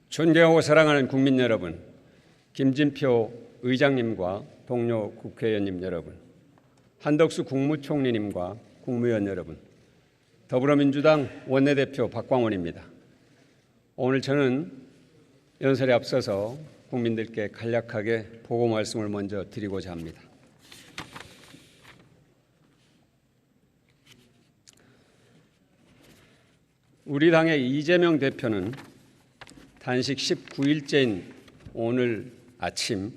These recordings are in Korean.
존경하고 사랑하는 국민 여러분, 김진표 의장님과 동료 국회의원님 여러분, 한덕수 국무총리님과 국무위원 여러분, 더불어민주당 원내대표 박광원입니다. 오늘 저는 연설에 앞서서 국민들께 간략하게 보고 말씀을 먼저 드리고자 합니다. 우리 당의 이재명 대표는 단식 19일째인 오늘 아침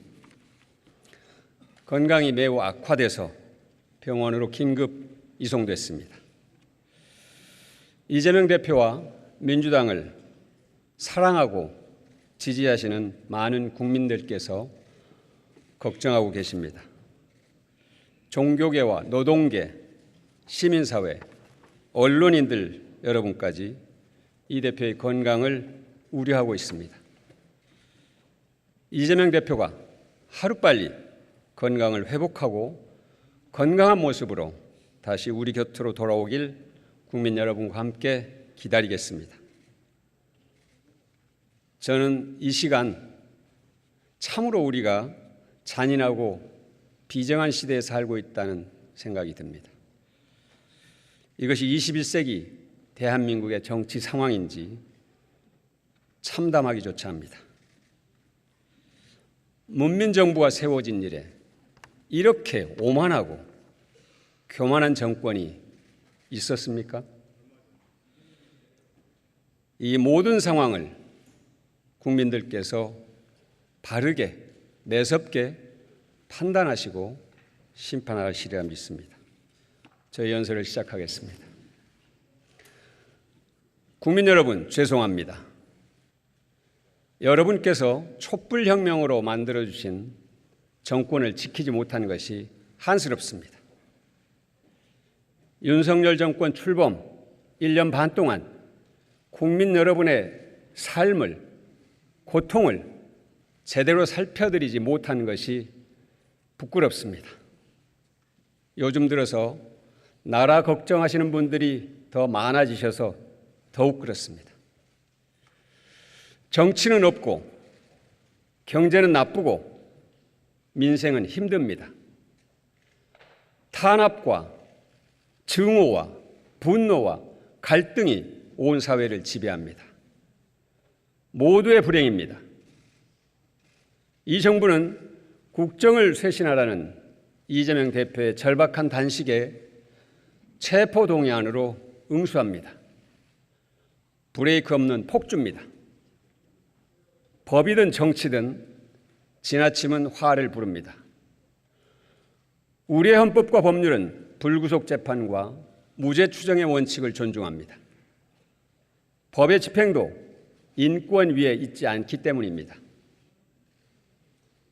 건강이 매우 악화돼서 병원으로 긴급 이송됐습니다. 이재명 대표와 민주당을 사랑하고 지지하시는 많은 국민들께서 걱정하고 계십니다. 종교계와 노동계, 시민사회, 언론인들 여러분까지 이 대표의 건강을 우려하고 있습니다. 이재명 대표가 하루빨리 건강을 회복하고 건강한 모습으로 다시 우리 곁으로 돌아오길 국민 여러분과 함께 기다리겠습니다. 저는 이 시간 참으로 우리가 잔인하고 비정한 시대에 살고 있다는 생각이 듭니다. 이것이 21세기 대한민국의 정치 상황인지 참담하기조차 합니다. 문민정부가 세워진 이래 이렇게 오만하고 교만한 정권이 있었습니까? 이 모든 상황을 국민들께서 바르게 매섭게 판단하시고 심판하시리라 믿습니다. 저희 연설을 시작하겠습니다. 국민 여러분, 죄송합니다. 여러분께서 촛불혁명으로 만들어주신 정권을 지키지 못한 것이 한스럽습니다. 윤석열 정권 출범 1년 반 동안 국민 여러분의 삶을, 고통을 제대로 살펴드리지 못한 것이 부끄럽습니다. 요즘 들어서 나라 걱정하시는 분들이 더 많아지셔서 더욱 그렇습니다. 정치는 없고 경제는 나쁘고 민생은 힘듭니다. 탄압과 증오와 분노와 갈등이 온 사회를 지배합니다. 모두의 불행입니다. 이 정부는 국정을 쇄신하라는 이재명 대표의 절박한 단식에 체포동의안으로 응수합니다. 브레이크 없는 폭주입니다. 법이든 정치든 지나치면 화를 부릅니다. 우리의 헌법과 법률은 불구속 재판과 무죄 추정의 원칙을 존중합니다. 법의 집행도 인권 위에 있지 않기 때문입니다.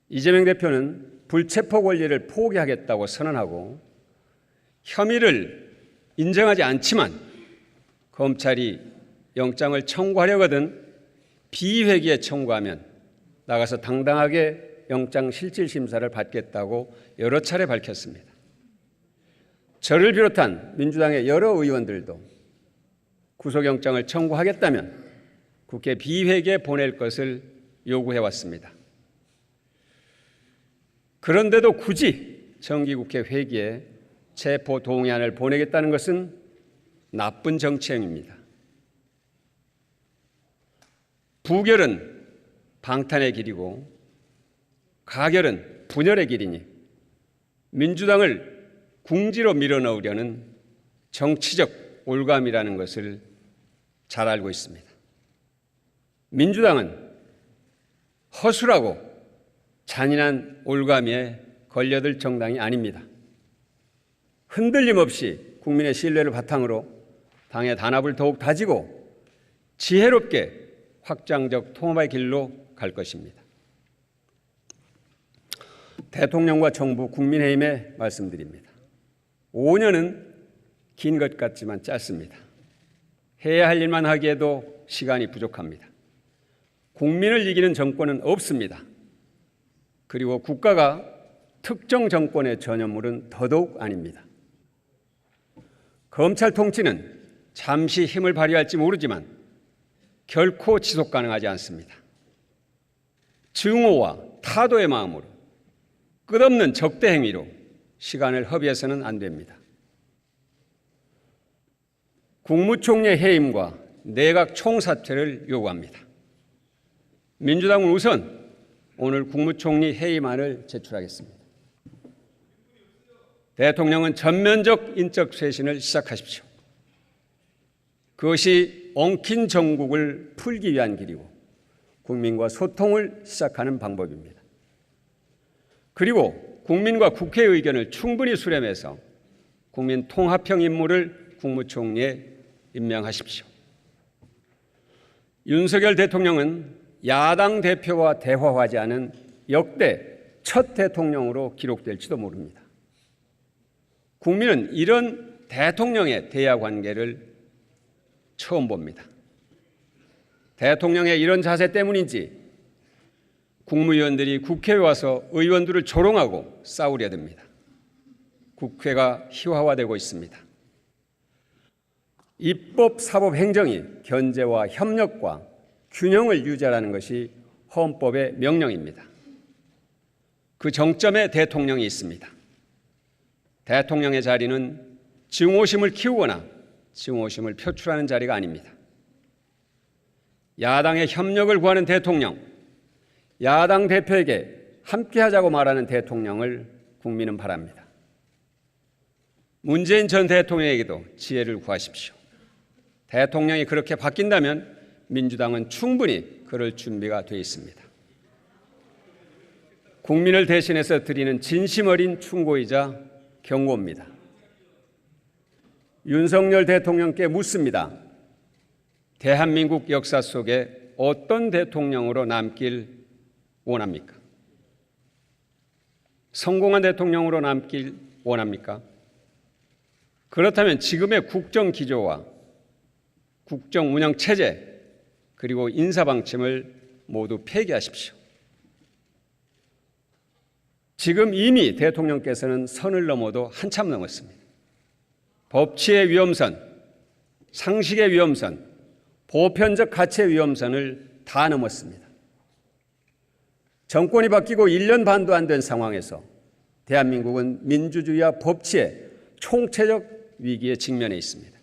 이재명 대표는 불체포 권리를 포기하겠다고 선언하고 혐의를 인정하지 않지만 검찰이 영장을 청구하려거든 비회기에 청구하면 나가서 당당하게 영장 실질 심사를 받겠다고 여러 차례 밝혔습니다. 저를 비롯한 민주당의 여러 의원들도 구속영장을 청구하겠다면 국회 비회기에 보낼 것을 요구해왔습니다. 그런데도 굳이 정기국회 회기에 체포동의안을 보내겠다는 것은 나쁜 정치행위입니다. 부결은 방탄의 길이고 가결은 분열의 길이니 민주당을 궁지로 밀어넣으려는 정치적 올감이라는 것을 잘 알고 있습니다. 민주당은 허술하고 잔인한 올가미에 걸려들 정당이 아닙니다. 흔들림 없이 국민의 신뢰를 바탕으로 당의 단합을 더욱 다지고 지혜롭게 확장적 통합의 길로 갈 것입니다. 대통령과 정부, 국민의힘에 말씀드립니다. 5년은 긴 것 같지만 짧습니다. 해야 할 일만 하기에도 시간이 부족합니다. 국민을 이기는 정권은 없습니다. 그리고 국가가 특정 정권의 전유물은 더더욱 아닙니다. 검찰 통치는 잠시 힘을 발휘할지 모르지만 결코 지속 가능하지 않습니다. 증오와 타도의 마음으로 끝없는 적대 행위로 시간을 허비해서는 안 됩니다. 국무총리의 해임과 내각 총사퇴를 요구합니다. 민주당은 우선 오늘 국무총리 해임안을 제출하겠습니다. 대통령은 전면적 인적 쇄신을 시작하십시오. 그것이 엉킨 정국을 풀기 위한 길이고 국민과 소통을 시작하는 방법입니다. 그리고 국민과 국회의 의견을 충분히 수렴해서 국민 통합형 인물을 국무총리에 임명하십시오. 윤석열 대통령은 야당 대표와 대화하지 않은 역대 첫 대통령으로 기록될지도 모릅니다. 국민은 이런 대통령의 대화 관계를 처음 봅니다. 대통령의 이런 자세 때문인지 국무위원들이 국회에 와서 의원들을 조롱하고 싸우려 듭니다. 국회가 희화화되고 있습니다. 입법, 사법, 행정이 견제와 협력과 균형을 유지하라는 것이 헌법의 명령입니다. 그 정점에 대통령이 있습니다. 대통령의 자리는 증오심을 키우거나 증오심을 표출하는 자리가 아닙니다. 야당의 협력을 구하는 대통령, 야당 대표에게 함께하자고 말하는 대통령을 국민은 바랍니다. 문재인 전 대통령에게도 지혜를 구하십시오. 대통령이 그렇게 바뀐다면 민주당은 충분히 그럴 준비가 되어 있습니다. 국민을 대신해서 드리는 진심 어린 충고이자 경고입니다. 윤석열 대통령께 묻습니다. 대한민국 역사 속에 어떤 대통령으로 남길 원합니까? 성공한 대통령으로 남길 원합니까? 그렇다면 지금의 국정 기조와 국정 운영 체제 그리고 인사 방침을 모두 폐기하십시오. 지금 이미 대통령께서는 선을 넘어도 한참 넘었습니다. 법치의 위험선, 상식의 위험선, 보편적 가치의 위험선을 다 넘었습니다. 정권이 바뀌고 1년 반도 안 된 상황에서 대한민국은 민주주의와 법치의 총체적 위기에 직면해 있습니다.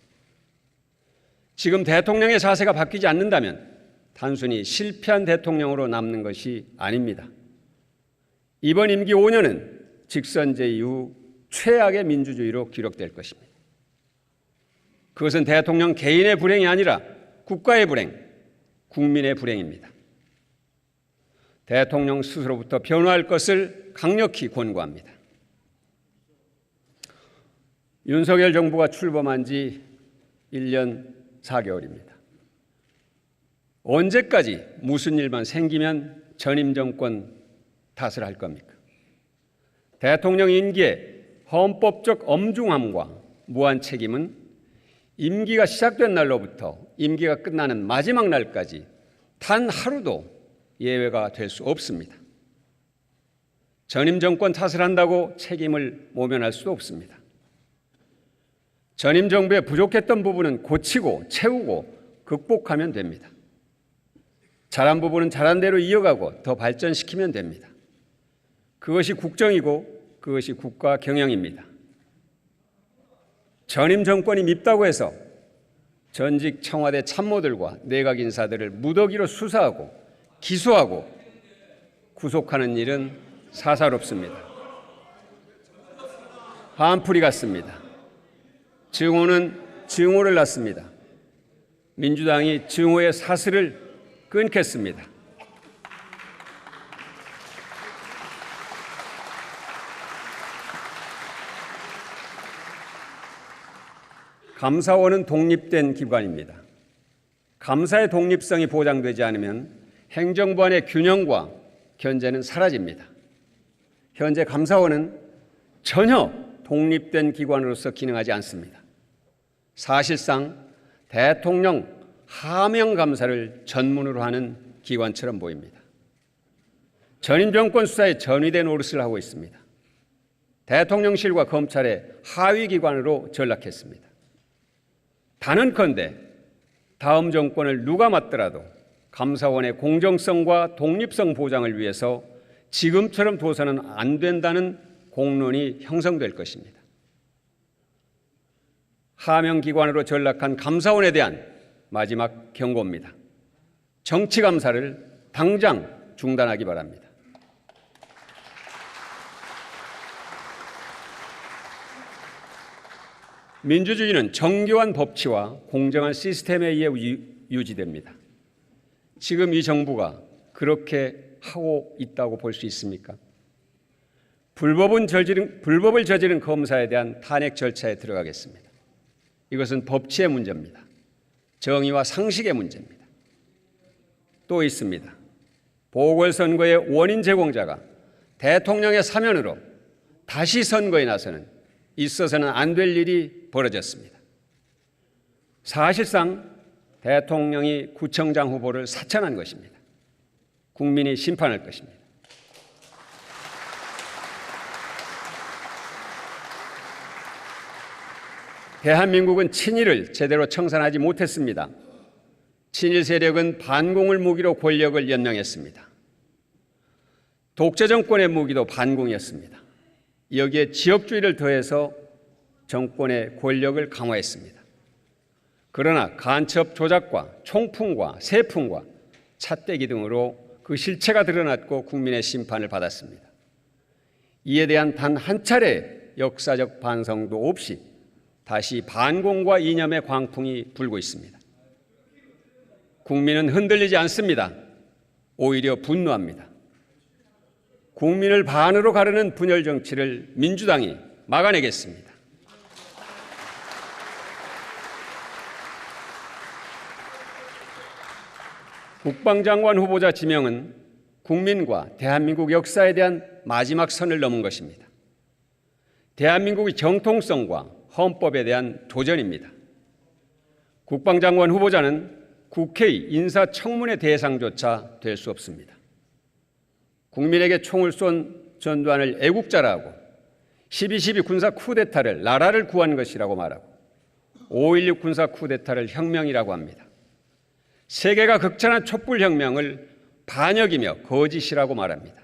지금 대통령의 자세가 바뀌지 않는다면 단순히 실패한 대통령으로 남는 것이 아닙니다. 이번 임기 5년은 직선제 이후 최악의 민주주의로 기록될 것입니다. 그것은 대통령 개인의 불행이 아니라 국가의 불행, 국민의 불행입니다. 대통령 스스로부터 변화할 것을 강력히 권고합니다. 윤석열 정부가 출범한 지 1년 4개월입니다. 언제까지 무슨 일만 생기면 전임 정권 탓을 할 겁니까? 대통령 임기의 헌법적 엄중함과 무한 책임은 임기가 시작된 날로부터 임기가 끝나는 마지막 날까지 단 하루도 예외가 될 수 없습니다. 전임 정권 탓을 한다고 책임을 모면할 수도 없습니다. 전임 정부에 부족했던 부분은 고치고 채우고 극복하면 됩니다. 잘한 부분은 잘한 대로 이어가고 더 발전시키면 됩니다. 그것이 국정이고 그것이 국가 경영입니다. 전임 정권이 밉다고 해서 전직 청와대 참모들과 내각 인사들을 무더기로 수사하고 기소하고 구속하는 일은 사사롭습니다. 한풀이 같습니다. 증오는 증오를 낳습니다. 민주당이 증오의 사슬을 끊겠습니다. 감사원은 독립된 기관입니다. 감사의 독립성이 보장되지 않으면 행정부 안의 균형과 견제는 사라집니다. 현재 감사원은 전혀 독립된 기관으로서 기능하지 않습니다. 사실상 대통령 하명 감사를 전문으로 하는 기관처럼 보입니다. 전임 정권 수사에 전위된 노릇을 하고 있습니다. 대통령실과 검찰의 하위 기관으로 전락했습니다. 단언컨대 다음 정권을 누가 맡더라도 감사원의 공정성과 독립성 보장을 위해서 지금처럼 둬서는 안 된다는 공론이 형성될 것입니다. 하명기관으로 전락한 감사원에 대한 마지막 경고입니다. 정치감사를 당장 중단하기 바랍니다. 민주주의는 정교한 법치와 공정한 시스템에 의해 유지됩니다. 지금 이 정부가 그렇게 하고 있다고 볼 수 있습니까? 불법을 저지른 검사에 대한 탄핵 절차에 들어가겠습니다. 이것은 법치의 문제입니다. 정의와 상식의 문제입니다. 또 있습니다. 보궐선거의 원인 제공자가 대통령의 사면으로 다시 선거에 나서는 있어서는 안 될 일이 벌어졌습니다. 사실상 대통령이 구청장 후보를 사천한 것입니다. 국민이 심판할 것입니다. 대한민국은 친일을 제대로 청산하지 못했습니다. 친일 세력은 반공을 무기로 권력을 연명했습니다. 독재 정권의 무기도 반공이었습니다. 여기에 지역주의를 더해서 정권의 권력을 강화했습니다. 그러나 간첩 조작과 총풍과 세풍과 찻대기 등으로 그 실체가 드러났고 국민의 심판을 받았습니다. 이에 대한 단 한 차례 역사적 반성도 없이 다시 반공과 이념의 광풍이 불고 있습니다. 국민은 흔들리지 않습니다. 오히려 분노합니다. 국민을 반으로 가르는 분열 정치를 민주당이 막아내겠습니다. 국방장관 후보자 지명은 국민과 대한민국 역사에 대한 마지막 선을 넘은 것입니다. 대한민국의 정통성과 헌법에 대한 도전입니다. 국방장관 후보자는 국회의 인사청문회 대상조차 될 수 없습니다. 국민에게 총을 쏜 전두환을 애국자라고, 12.12 군사 쿠데타를 나라를 구한 것이라고 말하고 5.16 군사 쿠데타를 혁명이라고 합니다. 세계가 극찬한 촛불혁명을 반역이며 거짓이라고 말합니다.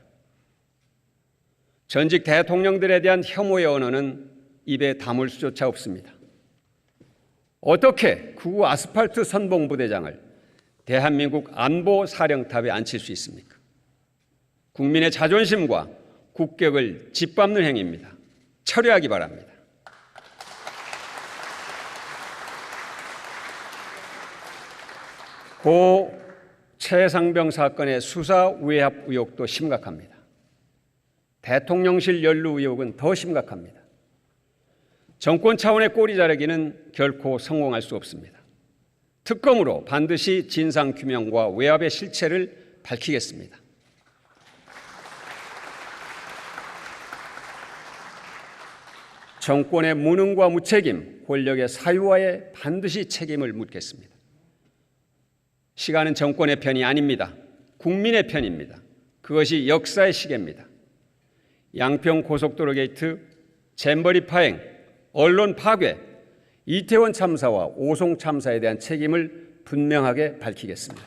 전직 대통령들에 대한 혐오의 언어는 입에 담을 수조차 없습니다. 어떻게 구구 아스팔트 선봉부대장을 대한민국 안보사령탑에 앉힐 수 있습니까? 국민의 자존심과 국격을 짓밟는 행위입니다. 철회하기 바랍니다. 고 최상병 사건의 수사 외압 의혹도 심각합니다. 대통령실 연루 의혹은 더 심각합니다. 정권 차원의 꼬리 자르기는 결코 성공할 수 없습니다. 특검으로 반드시 진상규명과 외압의 실체를 밝히겠습니다. 정권의 무능과 무책임, 권력의 사유화에 반드시 책임을 묻겠습니다. 시간은 정권의 편이 아닙니다. 국민의 편입니다. 그것이 역사의 시계입니다. 양평 고속도로 게이트, 잼버리 파행, 언론 파괴, 이태원 참사와 오송 참사에 대한 책임을 분명하게 밝히겠습니다.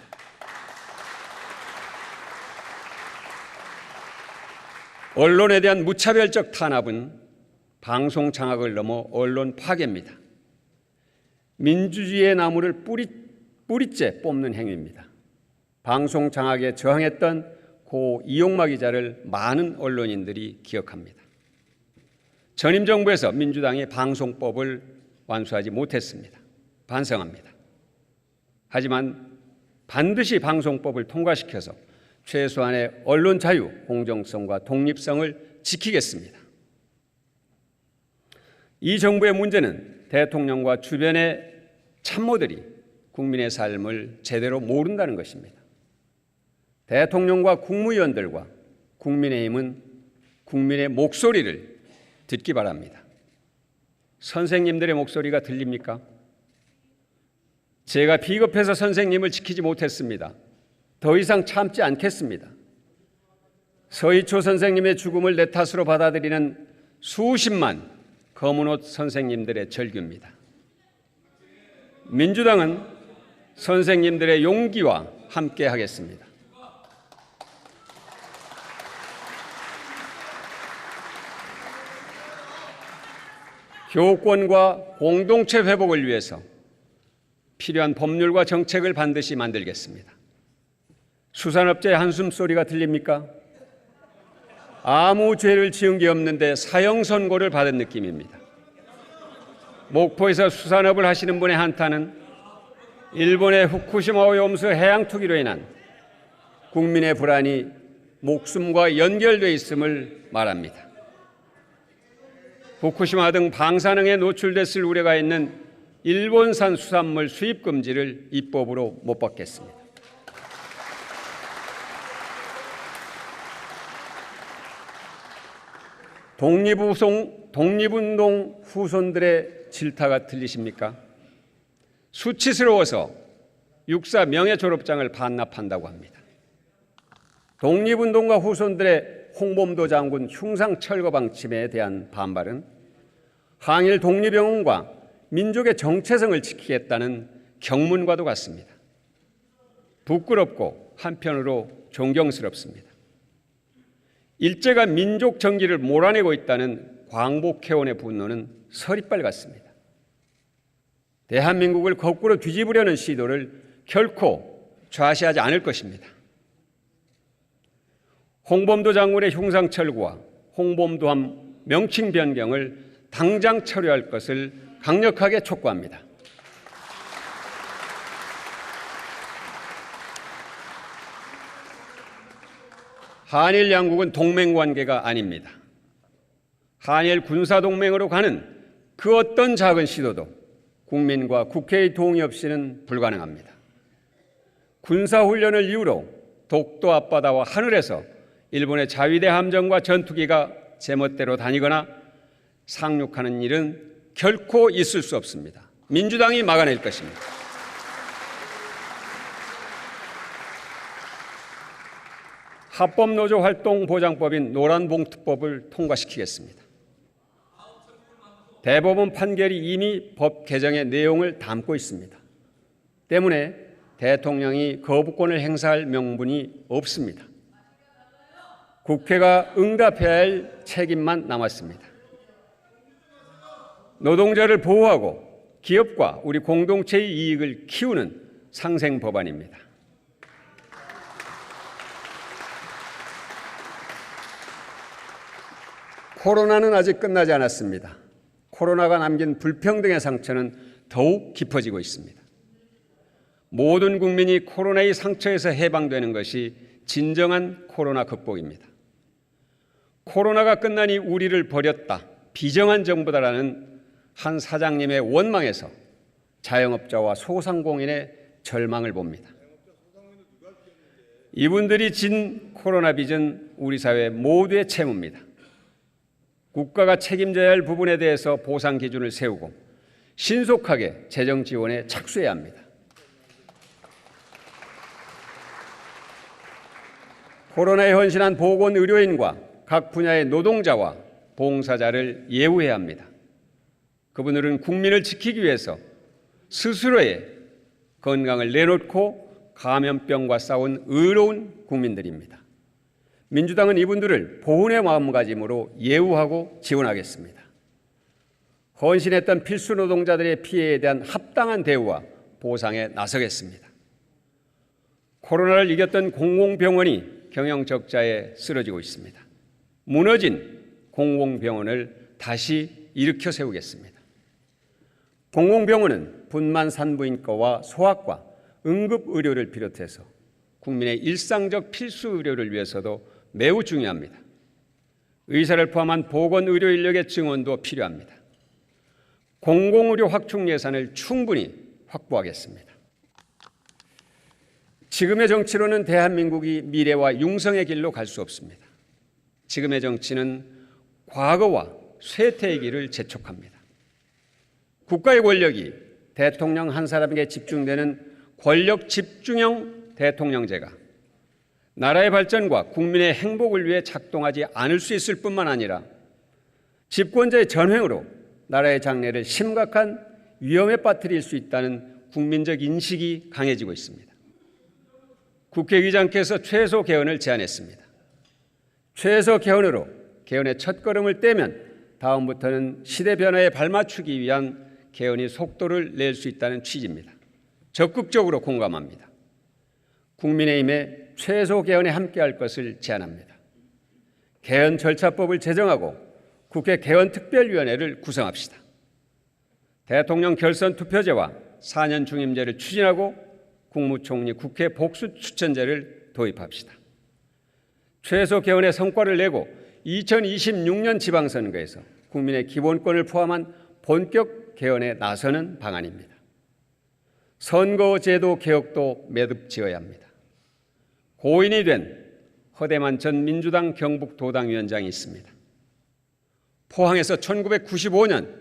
언론에 대한 무차별적 탄압은 방송 장악을 넘어 언론 파괴입니다. 민주주의의 나무를 뿌리째 뽑는 행위입니다. 방송 장악에 저항했던 고 이용마 기자를 많은 언론인들이 기억합니다. 전임 정부에서 민주당이 방송법을 완수하지 못했습니다. 반성합니다. 하지만 반드시 방송법을 통과시켜서 최소한의 언론 자유, 공정성과 독립성을 지키겠습니다. 이 정부의 문제는 대통령과 주변의 참모들이 국민의 삶을 제대로 모른다는 것입니다. 대통령과 국무위원들과 국민의힘은 국민의 목소리를 듣기 바랍니다. 선생님들의 목소리가 들립니까? 제가 비겁해서 선생님을 지키지 못했습니다. 더 이상 참지 않겠습니다. 서희초 선생님의 죽음을 내 탓으로 받아들이는 수십만 검은옷 선생님들의 절규입니다. 민주당은 선생님들의 용기와 함께 하겠습니다. 교권과 공동체 회복을 위해서 필요한 법률과 정책을 반드시 만들겠습니다. 수산업자의 한숨소리가 들립니까? 아무 죄를 지은 게 없는데 사형 선고를 받은 느낌입니다. 목포에서 수산업을 하시는 분의 한탄은 일본의 후쿠시마 오염수 해양 투기로 인한 국민의 불안이 목숨과 연결되어 있음을 말합니다. 후쿠시마 등 방사능에 노출됐을 우려가 있는 일본산 수산물 수입 금지를 입법으로 못 받겠습니다. 독립운동 후손들의 질타가 들리십니까? 수치스러워서 육사 명예 졸업장을 반납한다고 합니다. 독립운동가 후손들의 홍범도 장군 흉상 철거 방침에 대한 반발은 항일 독립영웅과 민족의 정체성을 지키겠다는 경문과도 같습니다. 부끄럽고 한편으로 존경스럽습니다. 일제가 민족 정기를 몰아내고 있다는 광복회원의 분노는 서리빨 같습니다. 대한민국을 거꾸로 뒤집으려는 시도를 결코 좌시하지 않을 것입니다. 홍범도 장군의 흉상 철거와 홍범도함 명칭 변경을 당장 처리할 것을 강력하게 촉구합니다. 한일 양국은 동맹관계가 아닙니다. 한일 군사동맹으로 가는 그 어떤 작은 시도도 국민과 국회의 동의 없이는 불가능합니다. 군사훈련을 이유로 독도 앞바다와 하늘에서 일본의 자위대 함정과 전투기가 제멋대로 다니거나 상륙하는 일은 결코 있을 수 없습니다. 민주당이 막아낼 것입니다. 합법노조 활동 보장법인 노란봉투법을 통과시키겠습니다. 대법원 판결이 이미 법 개정의 내용을 담고 있습니다. 때문에 대통령이 거부권을 행사할 명분이 없습니다. 국회가 응답해야 할 책임만 남았습니다. 노동자를 보호하고 기업과 우리 공동체의 이익을 키우는 상생 법안입니다. 코로나는 아직 끝나지 않았습니다. 코로나가 남긴 불평등의 상처는 더욱 깊어지고 있습니다. 모든 국민이 코로나의 상처에서 해방되는 것이 진정한 코로나 극복입니다. 코로나가 끝나니 우리를 버렸다, 비정한 정부다라는 한 사장님의 원망에서 자영업자와 소상공인의 절망을 봅니다. 이분들이 진 코로나 빚은 우리 사회 모두의 채무입니다. 국가가 책임져야 할 부분에 대해서 보상 기준을 세우고 신속하게 재정 지원에 착수해야 합니다. 코로나에 헌신한 보건의료인과 각 분야의 노동자와 봉사자를 예우해야 합니다. 그분들은 국민을 지키기 위해서 스스로의 건강을 내놓고 감염병과 싸운 의로운 국민들입니다. 민주당은 이분들을 보훈의 마음가짐으로 예우하고 지원하겠습니다. 헌신했던 필수 노동자들의 피해에 대한 합당한 대우와 보상에 나서겠습니다. 코로나를 이겼던 공공병원이 경영 적자에 쓰러지고 있습니다. 무너진 공공병원을 다시 일으켜 세우겠습니다. 공공병원은 분만 산부인과와 소아과, 응급의료를 비롯해서 국민의 일상적 필수 의료를 위해서도 매우 중요합니다. 의사를 포함한 보건의료 인력의 증원도 필요합니다. 공공의료 확충 예산을 충분히 확보하겠습니다. 지금의 정치로는 대한민국이 미래와 융성의 길로 갈 수 없습니다. 지금의 정치는 과거와 쇠퇴의 길을 재촉합니다. 국가의 권력이 대통령 한 사람에게 집중되는 권력 집중형 대통령제가 나라의 발전과 국민의 행복을 위해 작동하지 않을 수 있을 뿐만 아니라 집권자의 전횡으로 나라의 장래를 심각한 위험에 빠뜨릴 수 있다는 국민적 인식이 강해지고 있습니다. 국회의장께서 최소 개헌을 제안했습니다. 최소 개헌으로 개헌의 첫걸음을 떼면 다음부터는 시대 변화에 발맞추기 위한 개헌이 속도를 낼 수 있다는 취지입니다. 적극적으로 공감합니다. 국민의힘의 최소 개헌에 함께할 것을 제안합니다. 개헌 절차법을 제정하고 국회 개헌특별위원회를 구성합시다. 대통령 결선 투표제와 4년 중임제를 추진하고 국무총리 국회 복수 추천제를 도입합시다. 최소 개헌의 성과를 내고 2026년 지방선거에서 국민의 기본권을 포함한 본격 개헌에 나서는 방안입니다. 선거제도 개혁도 매듭지어야 합니다. 고인이 된 허대만 전 민주당 경북도당위원장이 있습니다. 포항에서 1995년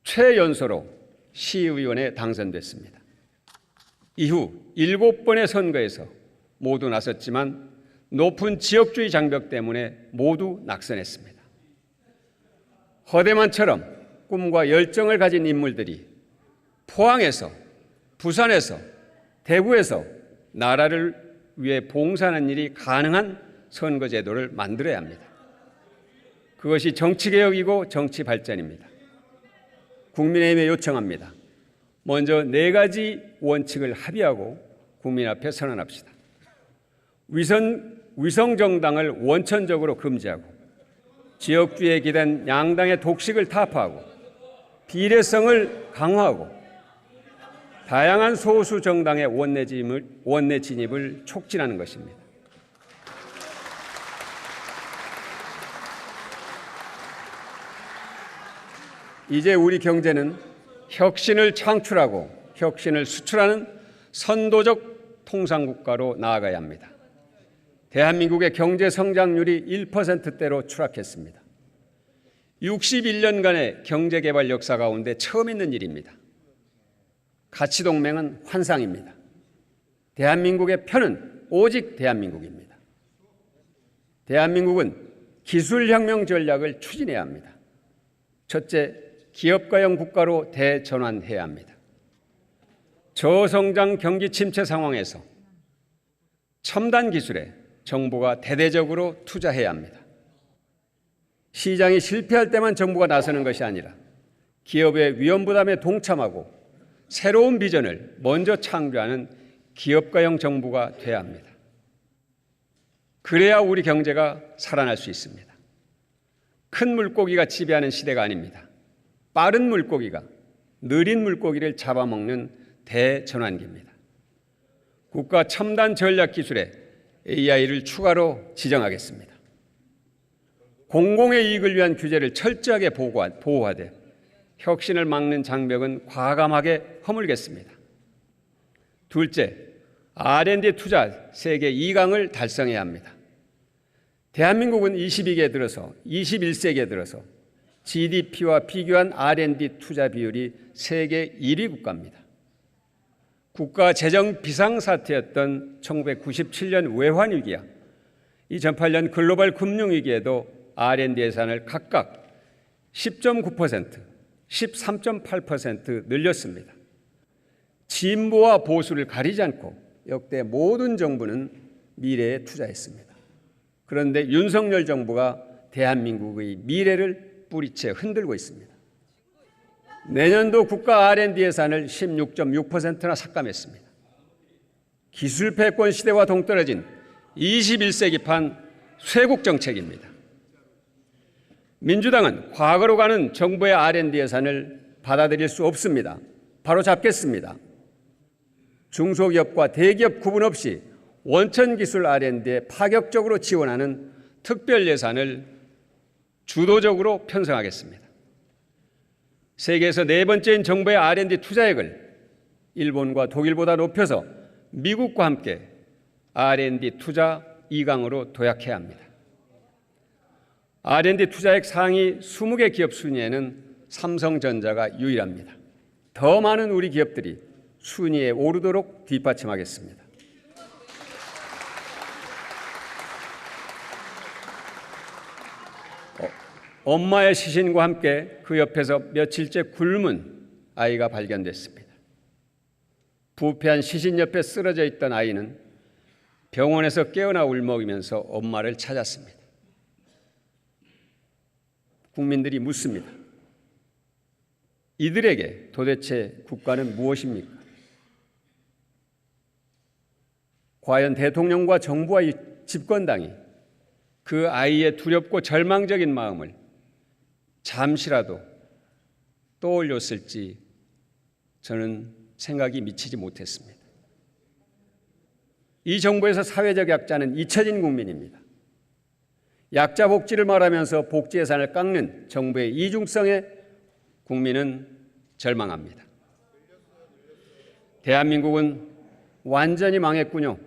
최연소로 시의원에 당선됐습니다. 이후 7번의 선거에서 모두 나섰지만 높은 지역주의 장벽 때문에 모두 낙선했습니다. 허대만처럼 꿈과 열정을 가진 인물들이 포항에서, 부산에서, 대구에서 나라를 위해 봉사하는 일이 가능한 선거제도를 만들어야 합니다. 그것이 정치개혁이고 정치발전입니다. 국민의힘에 요청합니다. 먼저 4가지 원칙을 합의하고 국민 앞에 선언합시다. 위성정당을 원천적으로 금지하고 지역주의에 기댄 양당의 독식을 타파하고 비례성을 강화하고 다양한 소수 정당의 원내 진입을 촉진하는 것입니다. 이제 우리 경제는 혁신을 창출하고 혁신을 수출하는 선도적 통상국가로 나아가야 합니다. 대한민국의 경제 성장률이 1%대로 추락했습니다. 61년간의 경제개발 역사 가운데 처음 있는 일입니다. 가치동맹은 환상입니다. 대한민국의 편은 오직 대한민국입니다. 대한민국은 기술혁명 전략을 추진해야 합니다. 첫째, 기업가형 국가로 대전환해야 합니다. 저성장 경기 침체 상황에서 첨단 기술에 정부가 대대적으로 투자해야 합니다. 시장이 실패할 때만 정부가 나서는 것이 아니라 기업의 위험 부담에 동참하고 새로운 비전을 먼저 창조하는 기업가형 정부가 돼야 합니다. 그래야 우리 경제가 살아날 수 있습니다. 큰 물고기가 지배하는 시대가 아닙니다. 빠른 물고기가 느린 물고기를 잡아먹는 대전환기입니다. 국가 첨단 전략 기술에 AI를 추가로 지정하겠습니다. 공공의 이익을 위한 규제를 철저하게 보호하되 혁신을 막는 장벽은 과감하게 허물겠습니다. 둘째, R&D 투자 세계 2강을 달성해야 합니다. 대한민국은 21세기에 들어서 GDP와 비교한 R&D 투자 비율이 세계 1위 국가입니다. 국가 재정 비상사태였던 1997년 외환위기야 2008년 글로벌 금융위기에도 R&D 예산을 각각 10.9%, 13.8% 늘렸습니다. 진보와 보수를 가리지 않고 역대 모든 정부는 미래에 투자했습니다. 그런데 윤석열 정부가 대한민국의 미래를 뿌리채 흔들고 있습니다. 내년도 국가 R&D 예산을 16.6%나 삭감했습니다. 기술 패권 시대와 동떨어진 21세기판 쇄국 정책입니다. 민주당은 과거로 가는 정부의 R&D 예산을 받아들일 수 없습니다. 바로 잡겠습니다. 중소기업과 대기업 구분 없이 원천기술 R&D에 파격적으로 지원하는 특별 예산을 주도적으로 편성하겠습니다. 세계에서 4번째인 정부의 R&D 투자액을 일본과 독일보다 높여서 미국과 함께 R&D 투자 2강으로 도약해야 합니다. R&D 투자액 상위 20개 기업 순위에는 삼성전자가 유일합니다. 더 많은 우리 기업들이 순위에 오르도록 뒷받침하겠습니다. 엄마의 시신과 함께 그 옆에서 며칠째 굶은 아이가 발견됐습니다. 부패한 시신 옆에 쓰러져 있던 아이는 병원에서 깨어나 울먹이면서 엄마를 찾았습니다. 국민들이 묻습니다. 이들에게 도대체 국가는 무엇입니까? 과연 대통령과 정부와 이 집권당이 그 아이의 두렵고 절망적인 마음을 잠시라도 떠올렸을지 저는 생각이 미치지 못했습니다. 이 정부에서 사회적 약자는 잊혀진 국민입니다. 약자 복지를 말하면서 복지 예산을 깎는 정부의 이중성에 국민은 절망합니다. 대한민국은 완전히 망했군요.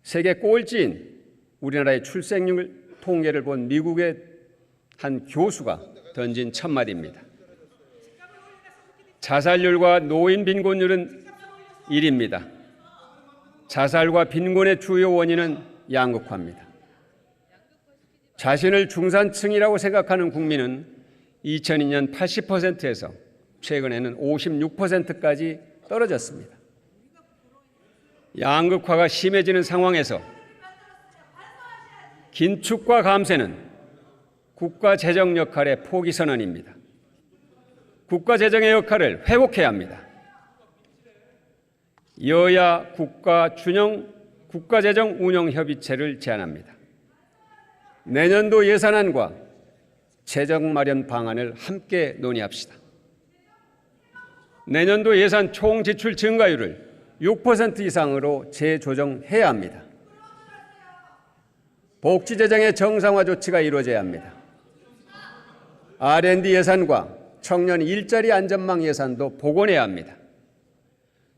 세계 꼴찌인 우리나라의 출생률 통계를 본 미국의 한 교수가 던진 첫마디입니다. 자살률과 노인 빈곤율은 1위입니다. 자살과 빈곤의 주요 원인은 양극화입니다. 자신을 중산층이라고 생각하는 국민은 2002년 80%에서 최근에는 56%까지 떨어졌습니다. 양극화가 심해지는 상황에서 긴축과 감세는 국가 재정 역할의 포기 선언입니다. 국가 재정의 역할을 회복해야 합니다. 여야 국가재정 운영협의체를 제안합니다. 내년도 예산안과 재정 마련 방안을 함께 논의합시다. 내년도 예산 총 지출 증가율을 6% 이상으로 재조정해야 합니다. 복지 재정의 정상화 조치가 이루어져야 합니다. R&D 예산과 청년 일자리 안전망 예산도 복원해야 합니다.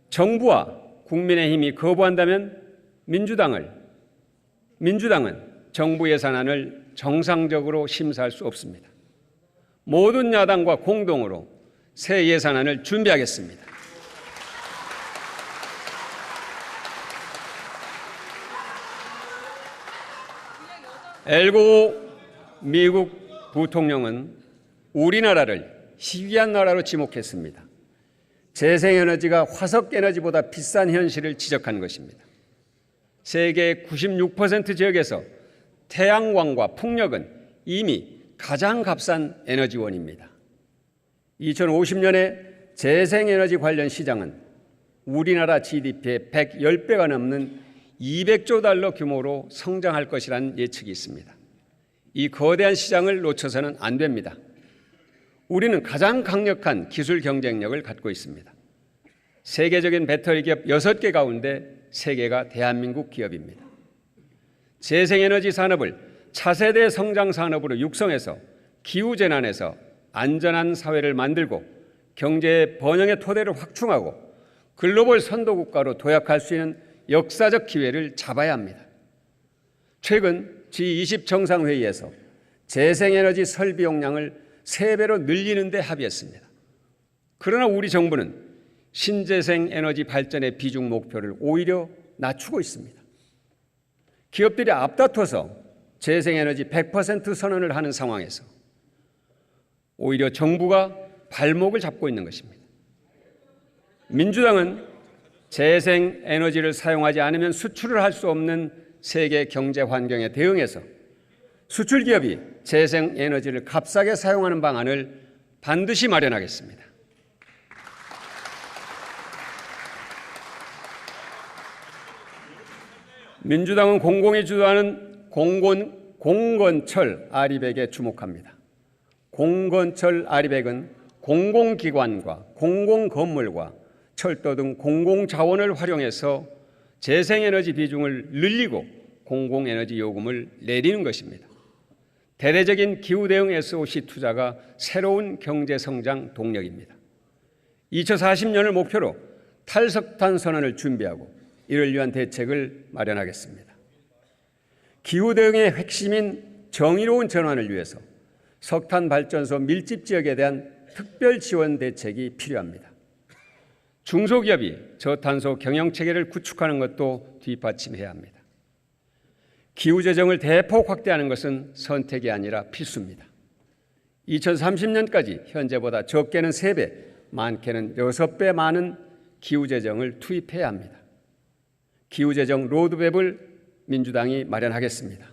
정부와 국민의힘이 거부한다면 민주당은 정부 예산안을 정상적으로 심사할 수 없습니다. 모든 야당과 공동으로 새 예산안을 준비하겠습니다. 엘고 미국 부통령은 우리나라를 희귀한 나라로 지목했습니다. 재생에너지가 화석에너지보다 비싼 현실을 지적한 것입니다. 세계 96% 지역에서 태양광과 풍력은 이미 가장 값싼 에너지원입니다. 2050년에 재생에너지 관련 시장은 우리나라 GDP의 110배가 넘는 200조 달러 규모로 성장할 것이라는 예측이 있습니다. 이 거대한 시장을 놓쳐서는 안 됩니다. 우리는 가장 강력한 기술 경쟁력을 갖고 있습니다. 세계적인 배터리 기업 6개 가운데 3개가 대한민국 기업입니다. 재생에너지 산업을 차세대 성장 산업으로 육성해서 기후재난에서 안전한 사회를 만들고 경제의 번영의 토대를 확충하고 글로벌 선도국가로 도약할 수 있는 역사적 기회를 잡아야 합니다. 최근 G20 정상회의에서 재생에너지 설비 용량을 3배로 늘리는 데 합의했습니다. 그러나 우리 정부는 신재생 에너지 발전의 비중 목표를 오히려 낮추고 있습니다. 기업들이 앞다퉈서 재생에너지 100% 선언을 하는 상황에서 오히려 정부가 발목을 잡고 있는 것입니다. 민주당은 재생에너지를 사용하지 않으면 수출을 할 수 없는 세계 경제 환경에 대응해서 수출 기업이 재생에너지를 값싸게 사용하는 방안을 반드시 마련하겠습니다. 민주당은 공공이 주도하는 공건철 아리백에 주목합니다. 공건철 아리백은 공공기관과 공공건물과 철도 등 공공자원을 활용해서 재생에너지 비중을 늘리고 공공에너지 요금을 내리는 것입니다. 대대적인 기후대응 SOC 투자가 새로운 경제성장 동력입니다. 2040년을 목표로 탈석탄 선언을 준비하고 이를 위한 대책을 마련하겠습니다. 기후대응의 핵심인 정의로운 전환을 위해서 석탄 발전소 밀집 지역에 대한 특별 지원 대책이 필요합니다. 중소기업이 저탄소 경영체계를 구축하는 것도 뒷받침해야 합니다. 기후재정을 대폭 확대하는 것은 선택이 아니라 필수입니다. 2030년까지 현재보다 적게는 3배, 많게는 6배 많은 기후재정을 투입해야 합니다. 기후재정 로드맵을 민주당이 마련하겠습니다.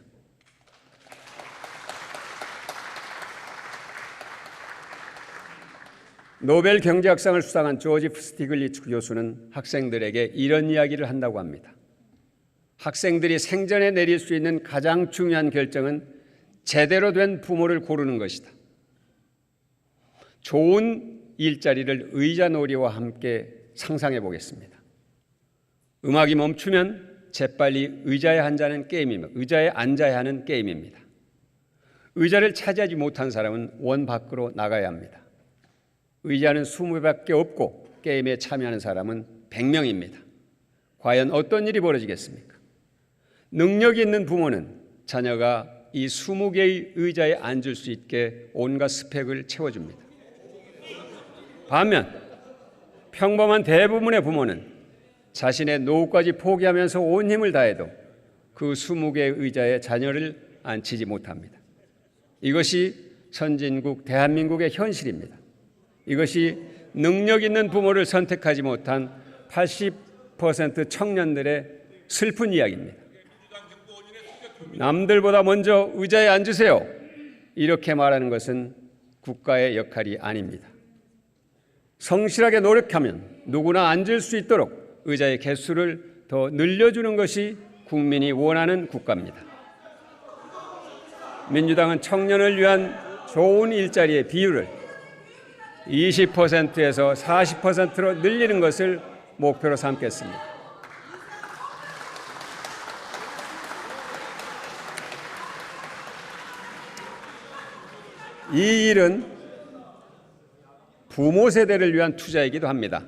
노벨 경제학상을 수상한 조지 스티글리츠 교수는 학생들에게 이런 이야기를 한다고 합니다. 학생들이 생전에 내릴 수 있는 가장 중요한 결정은 제대로 된 부모를 고르는 것이다. 좋은 일자리를 의자놀이와 함께 상상해 보겠습니다. 음악이 멈추면 재빨리 의자에 앉아야 하는 게임입니다. 의자를 차지하지 못한 사람은 원 밖으로 나가야 합니다. 의자는 20개밖에 없고 게임에 참여하는 사람은 100명입니다. 과연 어떤 일이 벌어지겠습니까? 능력이 있는 부모는 자녀가 이 20개의 의자에 앉을 수 있게 온갖 스펙을 채워줍니다. 반면 평범한 대부분의 부모는 자신의 노후까지 포기하면서 온 힘을 다해도 그 20개의 의자에 자녀를 앉히지 못합니다. 이것이 선진국 대한민국의 현실입니다. 이것이 능력 있는 부모를 선택하지 못한 80% 청년들의 슬픈 이야기입니다. 남들보다 먼저 의자에 앉으세요. 이렇게 말하는 것은 국가의 역할이 아닙니다. 성실하게 노력하면 누구나 앉을 수 있도록 의자의 개수를 더 늘려주는 것이 국민이 원하는 국가입니다. 민주당은 청년을 위한 좋은 일자리의 비율을 20%에서 40%로 늘리는 것을 목표로 삼겠습니다. 이 일은 부모 세대를 위한 투자이기도 합니다.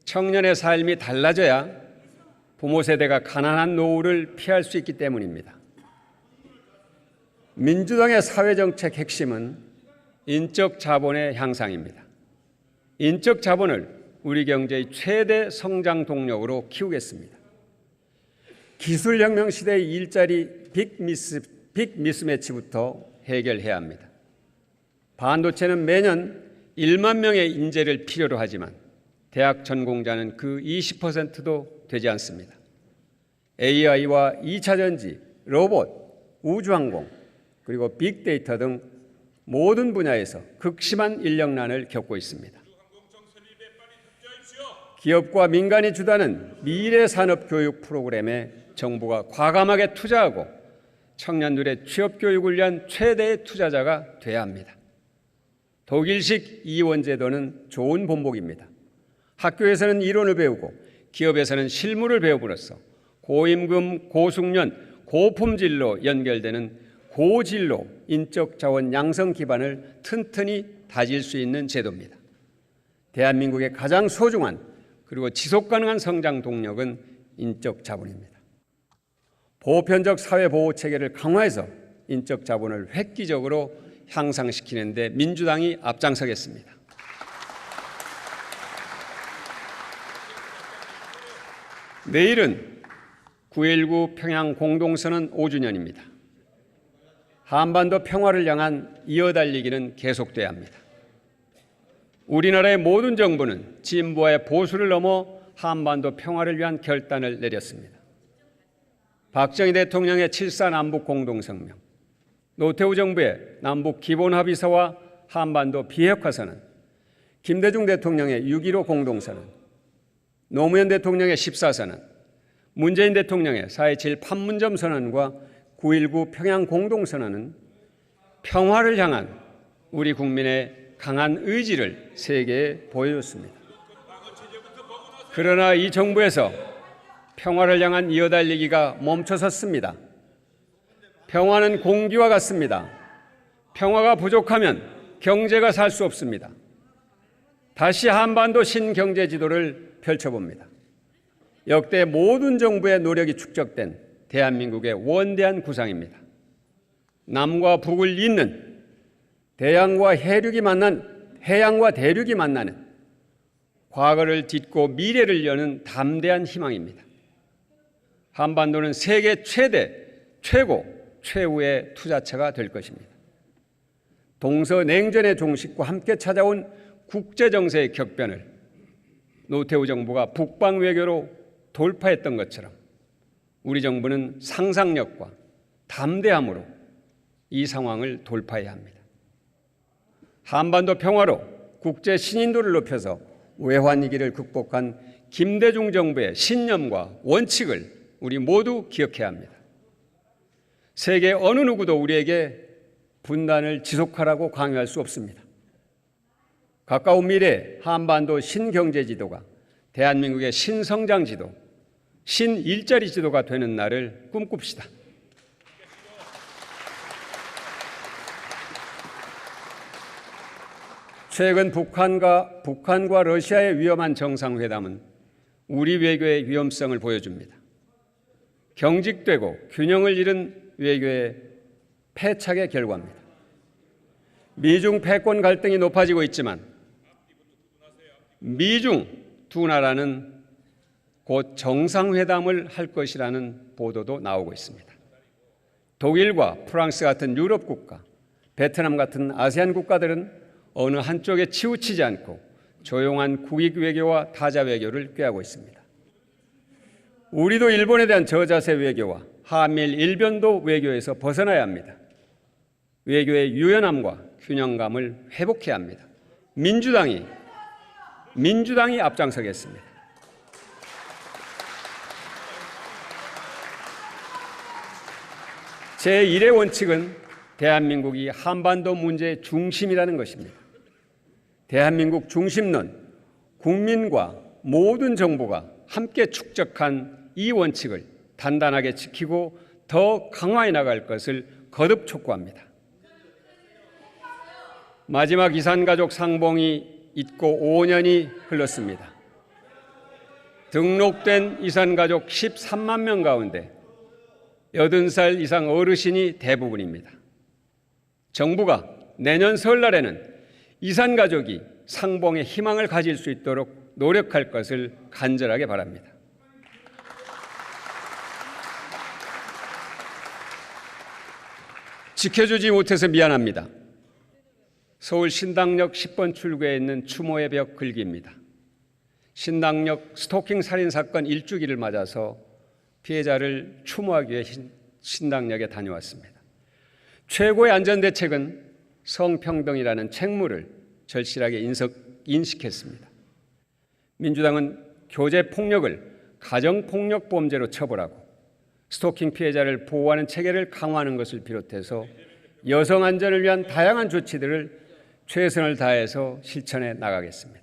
청년의 삶이 달라져야 부모 세대가 가난한 노후를 피할 수 있기 때문입니다. 민주당의 사회정책 핵심은 인적 자본의 향상입니다. 인적 자본을 우리 경제의 최대 성장 동력으로 키우겠습니다. 기술혁명 시대의 일자리 빅 미스매치부터 해결해야 합니다. 반도체는 매년 1만 명의 인재를 필요로 하지만 대학 전공자는 그 20%도 되지 않습니다. AI와 2차 전지, 로봇, 우주항공, 그리고 빅데이터 등 모든 분야에서 극심한 인력난을 겪고 있습니다. 기업과 민간이 주도하는 미래산업교육 프로그램에 정부가 과감하게 투자하고 청년들의 취업교육을 위한 최대의 투자자가 돼야 합니다. 독일식 이원제도는 좋은 본보기입니다. 학교에서는 이론을 배우고 기업에서는 실무를 배움으로써 고임금, 고숙련, 고품질로 연결되는 고진로 인적 자원 양성 기반을 튼튼히 다질 수 있는 제도입니다. 대한민국의 가장 소중한 그리고 지속 가능한 성장 동력은 인적 자본입니다. 보편적 사회 보호 체계를 강화해서 인적 자본을 획기적으로 향상시키는 데 민주당이 앞장서겠습니다. 내일은 9.19 평양 공동선언 5주년입니다. 한반도 평화를 향한 이어달리기는 계속돼야 합니다. 우리나라의 모든 정부는 진보의 보수를 넘어 한반도 평화를 위한 결단을 내렸습니다. 박정희 대통령의 7.4 남북 공동성명, 노태우 정부의 남북 기본합의서와 한반도 비핵화선언, 김대중 대통령의 6.15 공동선언, 노무현 대통령의 14선언, 문재인 대통령의 4.27 판문점 선언과 9.19 평양 공동선언은 평화를 향한 우리 국민의 강한 의지를 세계에 보여줬습니다. 그러나 이 정부에서 평화를 향한 이어달리기가 멈춰섰습니다. 평화는 공기와 같습니다. 평화가 부족하면 경제가 살 수 없습니다. 다시 한반도 신경제 지도를 펼쳐봅니다. 역대 모든 정부의 노력이 축적된 대한민국의 원대한 구상입니다. 남과 북을 잇는 해양과 대륙이 만나는 과거를 딛고 미래를 여는 담대한 희망입니다. 한반도는 세계 최후의 투자처가 될 것입니다. 동서냉전의 종식과 함께 찾아온 국제정세의 격변을 노태우 정부가 북방 외교로 돌파했던 것처럼 우리 정부는 상상력과 담대함으로 이 상황을 돌파해야 합니다. 한반도 평화로 국제 신인도를 높여서 외환 위기를 극복한 김대중 정부의 신념과 원칙을 우리 모두 기억해야 합니다. 세계 어느 누구도 우리에게 분단을 지속하라고 강요할 수 없습니다. 가까운 미래 한반도 신경제 지도가 대한민국의 신성장 지도, 신일자리 지도가 되는 날을 꿈꿉시다. 최근 북한과 러시아의 위험한 정상회담은 우리 외교의 위험성을 보여줍니다. 경직되고 균형을 잃은 외교의 패착의 결과입니다. 미중 패권 갈등이 높아지고 있지만 미중 두 나라는 곧 정상회담을 할 것이라는 보도도 나오고 있습니다. 독일과 프랑스 같은 유럽 국가, 베트남 같은 아세안 국가들은 어느 한쪽에 치우치지 않고 조용한 국익 외교와 타자 외교를 꾀하고 있습니다. 우리도 일본에 대한 저자세 외교와 한미일 일변도 외교에서 벗어나야 합니다. 외교의 유연함과 균형감을 회복해야 합니다. 민주당이 앞장서겠습니다. 제1의 원칙은 대한민국이 한반도 문제의 중심이라는 것입니다. 대한민국 중심론, 국민과 모든 정부가 함께 축적한 이 원칙을 단단하게 지키고 더 강화해 나갈 것을 거듭 촉구합니다. 마지막 이산가족 상봉이 있고 5년이 흘렀습니다. 등록된 이산가족 13만 명 가운데 80살 이상 어르신이 대부분입니다. 정부가 내년 설날에는 이산가족이 상봉의 희망을 가질 수 있도록 노력할 것을 간절하게 바랍니다. 지켜주지 못해서 미안합니다. 서울 신당역 10번 출구에 있는 추모의 벽 글귀입니다. 신당역 스토킹 살인 사건 1주기를 맞아서 피해자를 추모하기 위해 신당역에 다녀왔습니다. 최고의 안전대책은 성평등이라는 책무를 절실하게 인식했습니다. 민주당은 교제폭력을 가정폭력범죄로 처벌하고 스토킹 피해자를 보호하는 체계를 강화하는 것을 비롯해서 여성 안전을 위한 다양한 조치들을 최선을 다해서 실천해 나가겠습니다.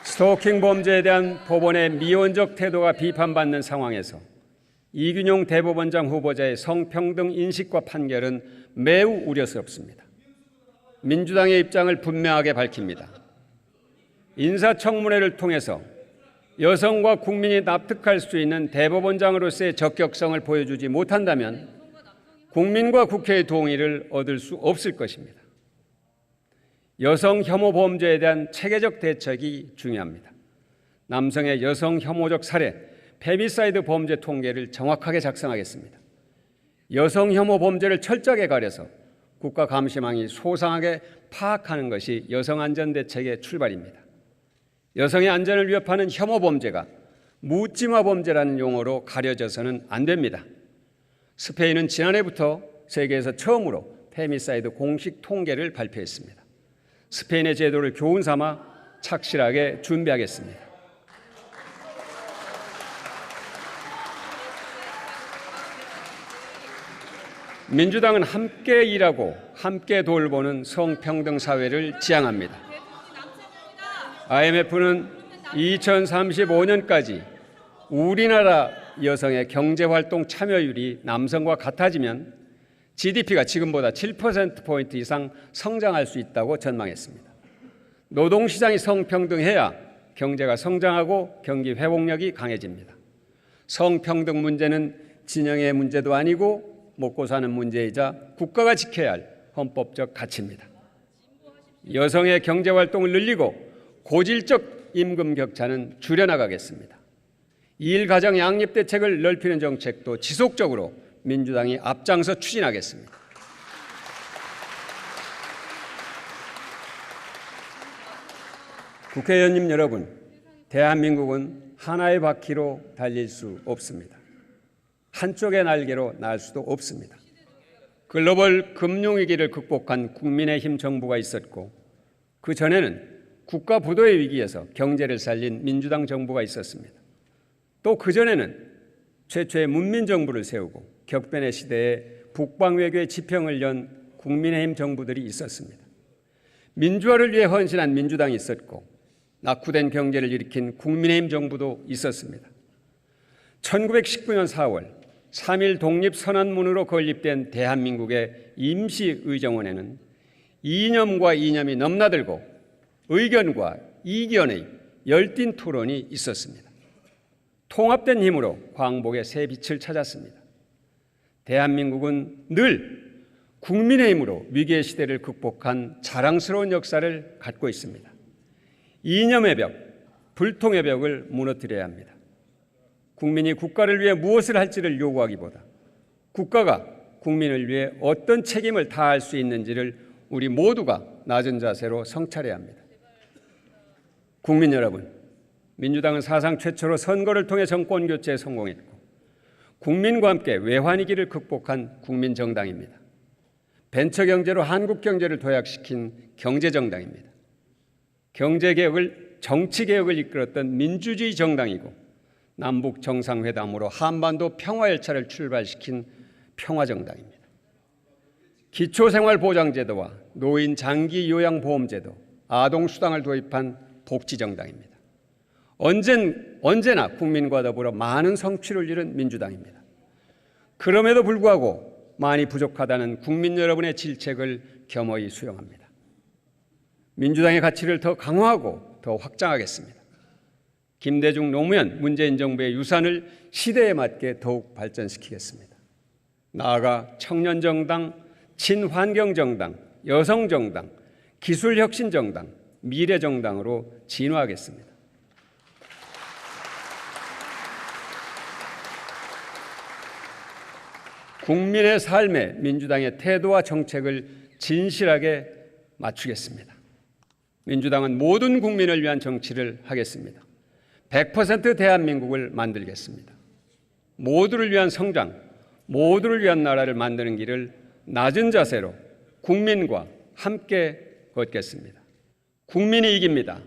스토킹 범죄에 대한 법원의 미온적 태도가 비판받는 상황에서 이균용 대법원장 후보자의 성평등 인식과 판결은 매우 우려스럽습니다. 민주당의 입장을 분명하게 밝힙니다. 인사청문회를 통해서 여성과 국민이 납득할 수 있는 대법원장으로서의 적격성을 보여주지 못한다면 국민과 국회의 동의를 얻을 수 없을 것입니다. 여성 혐오 범죄에 대한 체계적 대책이 중요합니다. 남성의 여성 혐오적 살해, 페미사이드 범죄 통계를 정확하게 작성하겠습니다. 여성 혐오 범죄를 철저하게 가려서 국가감시망이 소상하게 파악하는 것이 여성 안전 대책의 출발입니다. 여성의 안전을 위협하는 혐오 범죄가 묻지마 범죄라는 용어로 가려져서는 안 됩니다. 스페인은 지난해부터 세계에서 처음으로 페미사이드 공식 통계를 발표했습니다. 스페인의 제도를 교훈 삼아 착실하게 준비하겠습니다. 민주당은 함께 일하고 함께 돌보는 성평등 사회를 지향합니다. IMF는 2035년까지 우리나라 여성의 경제활동 참여율이 남성과 같아지면 GDP가 지금보다 7%포인트 이상 성장할 수 있다고 전망했습니다. 노동시장이 성평등해야 경제가 성장하고 경기 회복력이 강해집니다. 성평등 문제는 진영의 문제도 아니고 먹고 사는 문제이자 국가가 지켜야 할 헌법적 가치입니다. 여성의 경제활동을 늘리고 고질적 임금 격차는 줄여나가겠습니다. 일가정 양립 대책을 넓히는 정책도 지속적으로 민주당이 앞장서 추진하겠습니다. 국회의원님 여러분, 대한민국은 하나의 바퀴로 달릴 수 없습니다. 한쪽의 날개로 날 수도 없습니다. 글로벌 금융위기를 극복한 국민의힘 정부가 있었고 그 전에는 국가 부도의 위기에서 경제를 살린 민주당 정부가 있었습니다. 또 그 전에는 최초의 문민정부를 세우고 격변의 시대에 북방외교의 지평을 연 국민의힘 정부들이 있었습니다. 민주화를 위해 헌신한 민주당이 있었고 낙후된 경제를 일으킨 국민의힘 정부도 있었습니다. 1919년 4월 3.1 독립선언문으로 건립된 대한민국의 임시의정원에는 이념과 이념이 넘나들고 의견과 이견의 열띤 토론이 있었습니다. 통합된 힘으로 광복의 새 빛을 찾았습니다. 대한민국은 늘 국민의힘으로 위기의 시대를 극복한 자랑스러운 역사를 갖고 있습니다. 이념의 벽, 불통의 벽을 무너뜨려야 합니다. 국민이 국가를 위해 무엇을 할지를 요구하기보다 국가가 국민을 위해 어떤 책임을 다할 수 있는지를 우리 모두가 낮은 자세로 성찰해야 합니다. 국민 여러분, 민주당은 사상 최초로 선거를 통해 정권 교체에 성공했고 국민과 함께 외환위기를 극복한 국민정당입니다. 벤처경제로 한국 경제를 도약시킨 경제정당입니다. 경제개혁을, 정치개혁을 이끌었던 민주주의 정당이고 남북 정상회담으로 한반도 평화열차를 출발시킨 평화정당입니다. 기초생활보장제도와 노인 장기요양보험제도, 아동수당을 도입한 복지정당입니다. 언제나 국민과 더불어 많은 성취를 이룬 민주당입니다. 그럼에도 불구하고 많이 부족하다는 국민 여러분의 질책을 겸허히 수용합니다. 민주당의 가치를 더 강화하고 더 확장하겠습니다. 김대중, 노무현, 문재인 정부의 유산을 시대에 맞게 더욱 발전시키겠습니다. 나아가 청년정당, 친환경정당, 여성정당, 기술혁신정당, 미래정당으로 진화하겠습니다. 국민의 삶에 민주당의 태도와 정책을 진실하게 맞추겠습니다. 민주당은 모든 국민을 위한 정치를 하겠습니다. 100% 대한민국을 만들겠습니다. 모두를 위한 성장, 모두를 위한 나라를 만드는 길을 낮은 자세로 국민과 함께 걷겠습니다. 국민이 이깁니다.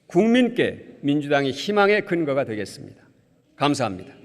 국민께 민주당이 희망의 근거가 되겠습니다. 감사합니다.